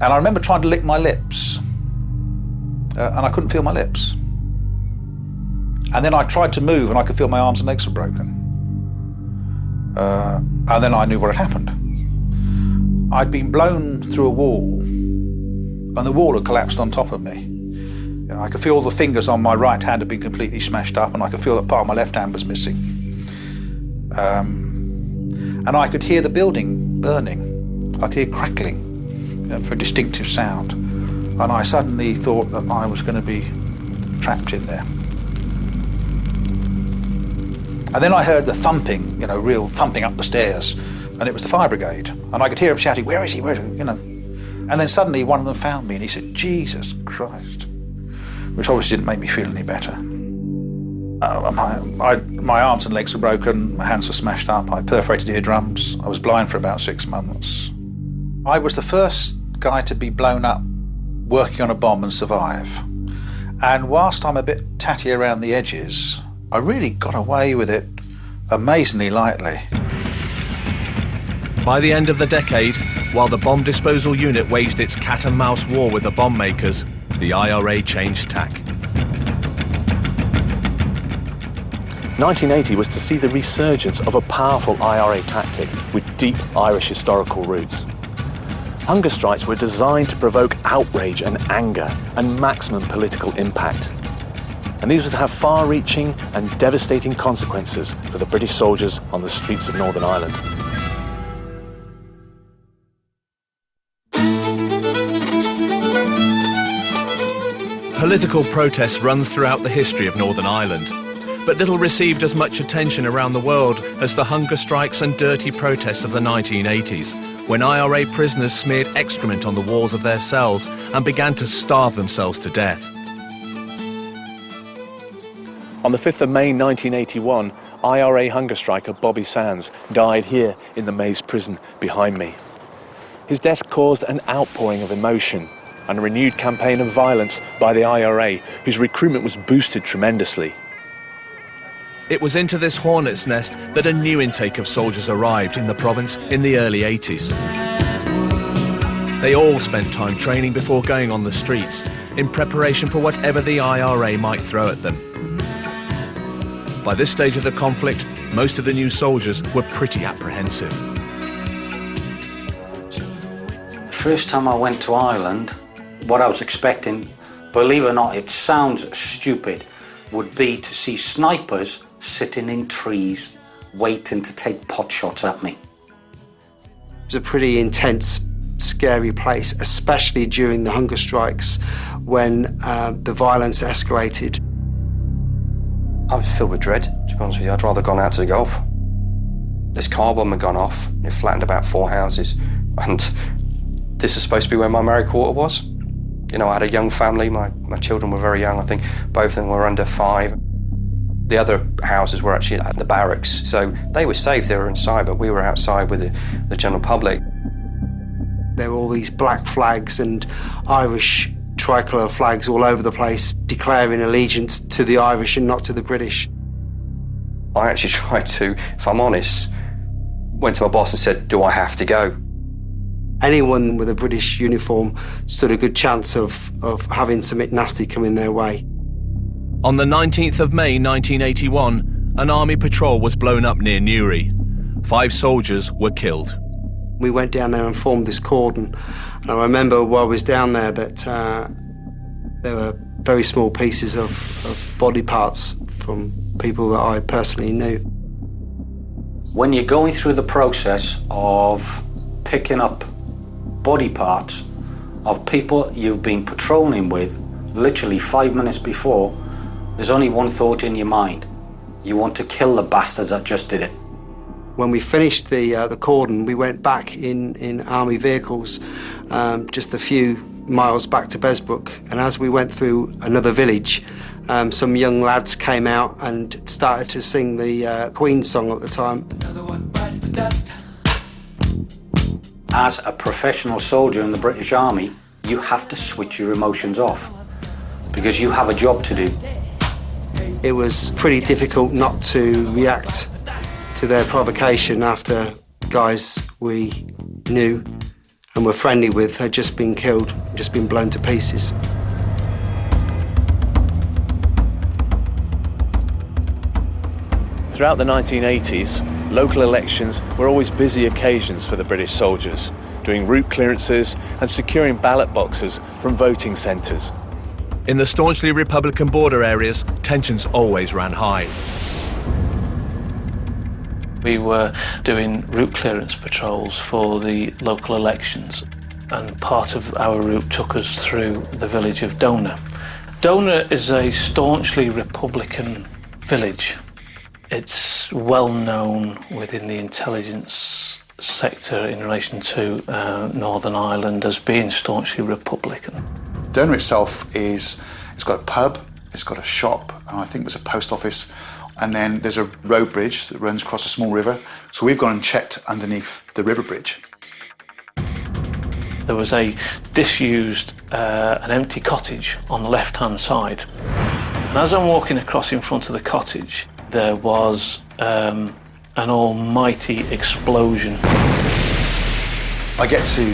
And I remember trying to lick my lips, and I couldn't feel my lips. And then I tried to move, and I could feel my arms and legs were broken. And then I knew what had happened. I'd been blown through a wall, and the wall had collapsed on top of me. I could feel the fingers on my right hand had been completely smashed up, and I could feel that part of my left hand was missing. And I could hear the building burning. I could hear crackling, for a distinctive sound. And I suddenly thought that I was going to be trapped in there. And then I heard the thumping, real thumping up the stairs, and it was the fire brigade. And I could hear him shouting, "Where is he? Where is he?" And then suddenly one of them found me, and he said, "Jesus Christ," which obviously didn't make me feel any better. My arms and legs were broken, my hands were smashed up, I perforated eardrums, I was blind for about 6 months. I was the first guy to be blown up working on a bomb and survive. And whilst I'm a bit tatty around the edges, I really got away with it amazingly lightly. By the end of the decade, while the bomb disposal unit waged its cat-and-mouse war with the bomb makers, the IRA changed tack. 1980 was to see the resurgence of a powerful IRA tactic with deep Irish historical roots. Hunger strikes were designed to provoke outrage and anger and maximum political impact. And these were to have far-reaching and devastating consequences for the British soldiers on the streets of Northern Ireland. Political protests run throughout the history of Northern Ireland, but little received as much attention around the world as the hunger strikes and dirty protests of the 1980s, when IRA prisoners smeared excrement on the walls of their cells and began to starve themselves to death. On the 5th of May 1981, IRA hunger striker Bobby Sands died here in the Maze prison behind me. His death caused an outpouring of emotion and a renewed campaign of violence by the IRA, whose recruitment was boosted tremendously. It was into this hornet's nest that a new intake of soldiers arrived in the province in the early 80s. They all spent time training before going on the streets, in preparation for whatever the IRA might throw at them. By this stage of the conflict, most of the new soldiers were pretty apprehensive. First time I went to Ireland, what I was expecting, believe it or not, it sounds stupid, would be to see snipers sitting in trees waiting to take pot shots at me. It was a pretty intense, scary place, especially during the hunger strikes when the violence escalated. I was filled with dread, to be honest with you. I'd rather gone out to the golf. This car bomb had gone off. It flattened about 4 houses. And this is supposed to be where my married quarter was. I had a young family. My children were very young. I think both of them were under 5. The other houses were actually at the barracks. So they were safe, they were inside, but we were outside with the general public. There were all these black flags and Irish tricolour flags all over the place, declaring allegiance to the Irish and not to the British. I actually tried to, if I'm honest, went to my boss and said, "Do I have to go?" Anyone with a British uniform stood a good chance of having something nasty coming their way. On the 19th of May 1981, an army patrol was blown up near Newry. 5 soldiers were killed. We went down there and formed this cordon. And I remember while I was down there that there were very small pieces of body parts from people that I personally knew. When you're going through the process of picking up body parts of people you've been patrolling with literally 5 minutes before, there's only one thought in your mind. You want to kill the bastards that just did it. When we finished the cordon, we went back in army vehicles just a few miles back to Besbrook. And as we went through another village, some young lads came out and started to sing the Queen song at the time. Another one bites the dust. As a professional soldier in the British Army, you have to switch your emotions off because you have a job to do. It was pretty difficult not to react to their provocation after guys we knew and were friendly with had just been killed, just been blown to pieces. Throughout the 1980s, local elections were always busy occasions for the British soldiers, doing route clearances and securing ballot boxes from voting centres. In the staunchly Republican border areas, tensions always ran high. We were doing route clearance patrols for the local elections, and part of our route took us through the village of Dorset. Dorset is a staunchly Republican village. It's well known within the intelligence sector in relation to Northern Ireland as being staunchly Republican. Dorset itself it's got a pub, it's got a shop, and I think there's a post office, and then there's a road bridge that runs across a small river. So we've gone and checked underneath the river bridge. There was a disused, an empty cottage on the left-hand side. And as I'm walking across in front of the cottage, there was an almighty explosion. I get to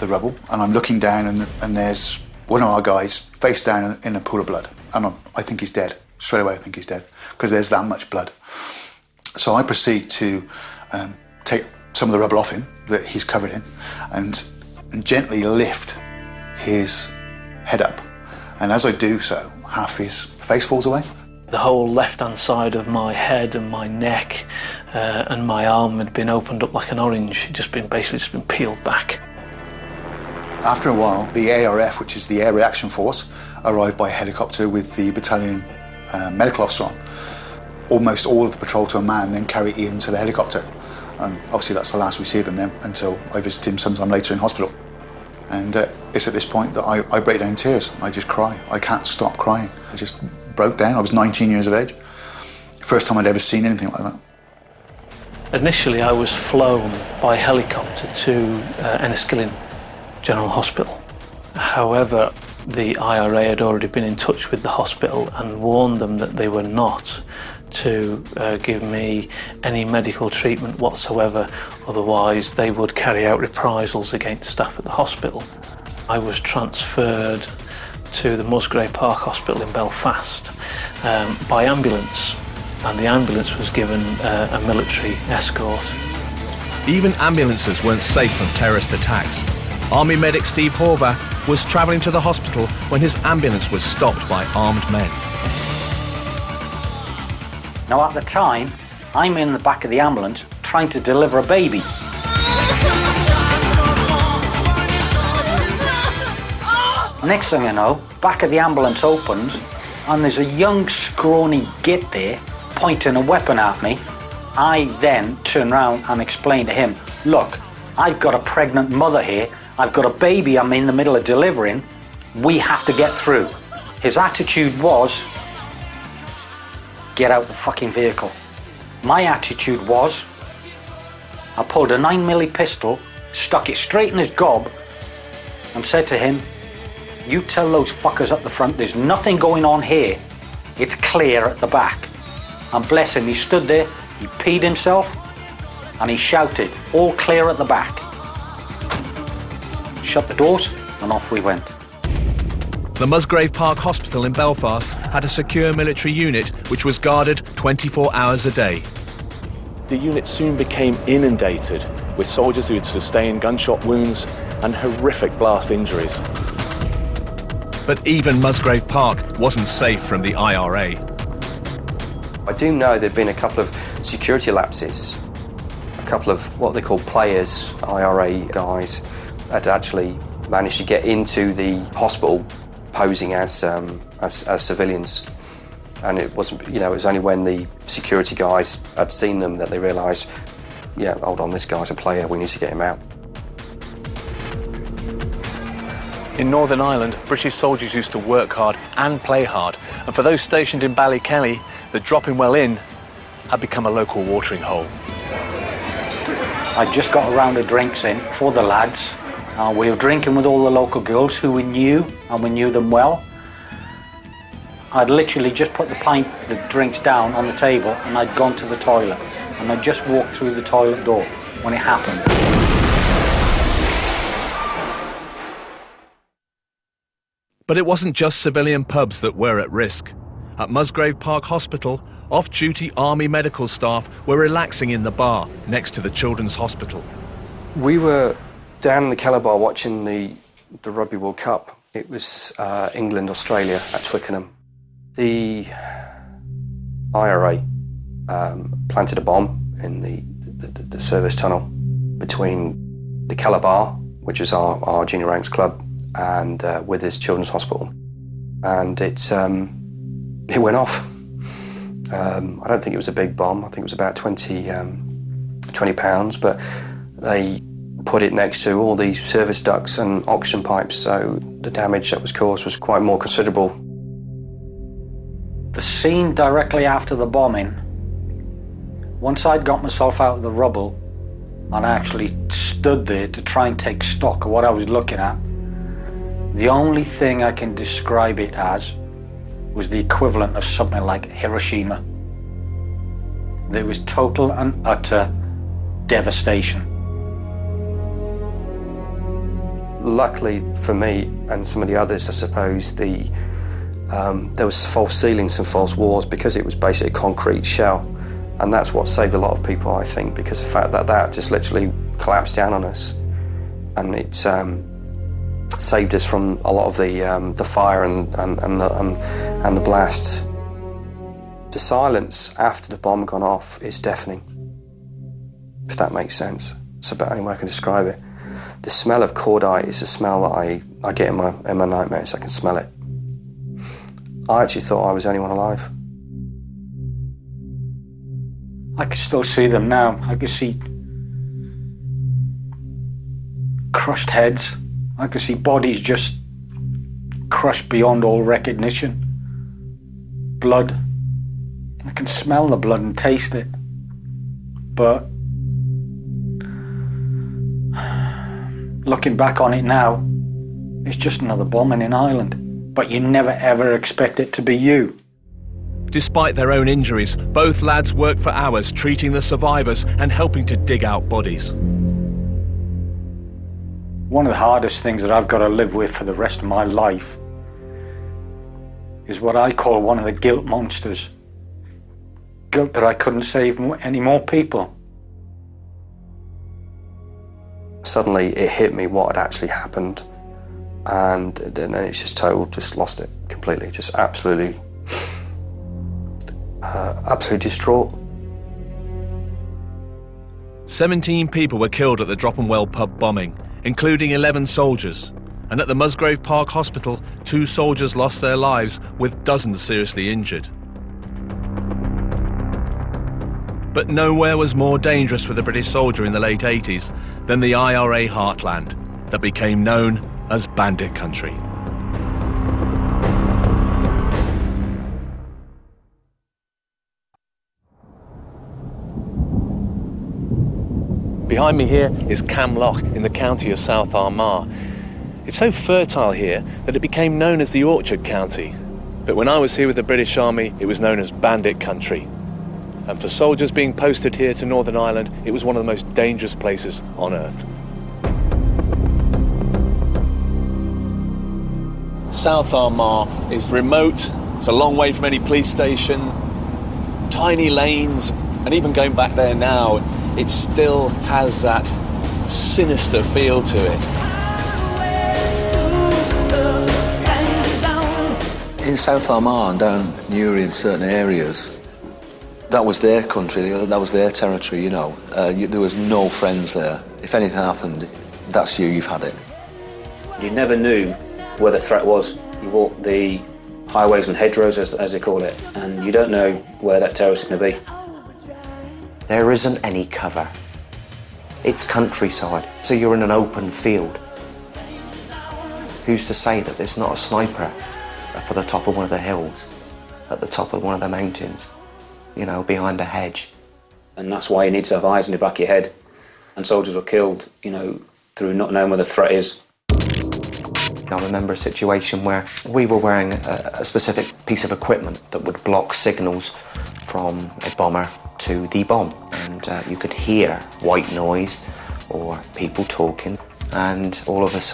the rubble, and I'm looking down, and there's one of our guys face down in a pool of blood. And I think he's dead. Straight away I think he's dead, because there's that much blood. So I proceed to take some of the rubble off him that he's covered in, and gently lift his head up. And as I do so, half his face falls away. The whole left-hand side of my head and my neck and my arm had been opened up like an orange. It basically just been peeled back. After a while, the ARF, which is the Air Reaction Force, arrived by helicopter with the battalion medical officer on. Almost all of the patrol to a man then carry Ian to the helicopter. And obviously that's the last we see of him then, until I visit him sometime later in hospital. And it's at this point that I break down in tears. I just cry. I can't stop crying. I just broke down. I was 19 years of age. First time I'd ever seen anything like that. Initially I was flown by helicopter to Enniskillen General Hospital. However, the IRA had already been in touch with the hospital and warned them that they were not to give me any medical treatment whatsoever, otherwise they would carry out reprisals against staff at the hospital. I was transferred to the Musgrave Park Hospital in Belfast by ambulance, and the ambulance was given a military escort. Even ambulances weren't safe from terrorist attacks. Army medic Steve Horvath was travelling to the hospital when his ambulance was stopped by armed men. Now at the time, I'm in the back of the ambulance trying to deliver a baby. Next thing I know, back of the ambulance opens and there's a young scrawny git there pointing a weapon at me. I then turn around and explain to him, look, I've got a pregnant mother here, I've got a baby I'm in the middle of delivering, we have to get through. His attitude was, get out the fucking vehicle. My attitude was, I pulled a 9mm pistol, stuck it straight in his gob, and said to him, you tell those fuckers up the front there's nothing going on here, it's clear at the back. And bless him, he stood there, he peed himself, and he shouted, all clear at the back. Shut the doors, and off we went. The Musgrave Park Hospital in Belfast had a secure military unit which was guarded 24 hours a day. The unit soon became inundated with soldiers who had sustained gunshot wounds and horrific blast injuries. But even Musgrave Park wasn't safe from the IRA. I do know there'd been a couple of security lapses. A couple of what they call players, IRA guys, had actually managed to get into the hospital posing as civilians. And it wasn't, it was only when the security guys had seen them that they realised, yeah, hold on, this guy's a player, we need to get him out. In Northern Ireland, British soldiers used to work hard and play hard, and for those stationed in Ballykelly, the dropping well in had become a local watering hole. I just got a round of drinks in for the lads. We were drinking with all the local girls who we knew, and we knew them well. I'd literally just put the drinks down on the table, and I'd gone to the toilet, and I'd just walked through the toilet door when it happened. But it wasn't just civilian pubs that were at risk. At Musgrave Park Hospital, off-duty army medical staff were relaxing in the bar next to the Children's Hospital. We were down in the Keller bar watching the Rugby World Cup. It was England-Australia at Twickenham. The IRA planted a bomb in the service tunnel between the Keller bar, which was our junior ranks club, and with this Children's Hospital. And it went off. I don't think it was a big bomb. I think it was about 20 pounds, but they put it next to all these service ducts and oxygen pipes, so the damage that was caused was quite more considerable. The scene directly after the bombing, once I'd got myself out of the rubble and I actually stood there to try and take stock of what I was looking at, the only thing I can describe it as was the equivalent of something like Hiroshima. There was total and utter devastation. Luckily for me and some of the others, I suppose, there was false ceilings and false walls because it was basically a concrete shell. And that's what saved a lot of people, I think, because the fact that just literally collapsed down on us. And it saved us from a lot of the fire and the blasts. The silence after the bomb gone off is deafening, if that makes sense. It's about the only way I can describe it. The smell of cordite is a smell that I get in my nightmares. I can smell it. I actually thought I was the only one alive. I can still see them now. I can see crushed heads. I can see bodies just crushed beyond all recognition. Blood. I can smell the blood and taste it. But looking back on it now, it's just another bombing in Ireland. But you never ever expect it to be you. Despite their own injuries, both lads worked for hours treating the survivors and helping to dig out bodies. One of the hardest things that I've got to live with for the rest of my life is what I call one of the guilt monsters. Guilt that I couldn't save any more people. Suddenly it hit me what had actually happened, and then it's just total, just lost it completely, just absolutely distraught. 17 people were killed at the Droppenwell pub bombing, including 11 soldiers. And at the Musgrave Park Hospital, 2 soldiers lost their lives, with dozens seriously injured. But nowhere was more dangerous for the British soldier in the late 80s than the IRA heartland that became known as Bandit Country. Behind me here is Camloch in the county of South Armagh. It's so fertile here that it became known as the Orchard County. But when I was here with the British Army, it was known as Bandit Country. And for soldiers being posted here to Northern Ireland, it was one of the most dangerous places on earth. South Armagh is remote, it's a long way from any police station, tiny lanes, and even going back there now, it still has that sinister feel to it. In South Armagh and down Newry in certain areas, that was their country, that was their territory, you know. There was no friends there. If anything happened, that's you've had it. You never knew where the threat was. You walk the highways and hedgerows, as they call it, and you don't know where that terrorist is going to be. There isn't any cover. It's countryside, so you're in an open field. Who's to say that there's not a sniper up at the top of one of the hills, at the top of one of the mountains, you know, behind a hedge? And that's why you need to have eyes in the back of your head. And soldiers were killed, you know, through not knowing where the threat is. I remember a situation where we were wearing a specific piece of equipment that would block signals from a bomber to the bomb, and you could hear white noise or people talking, and all of a sudden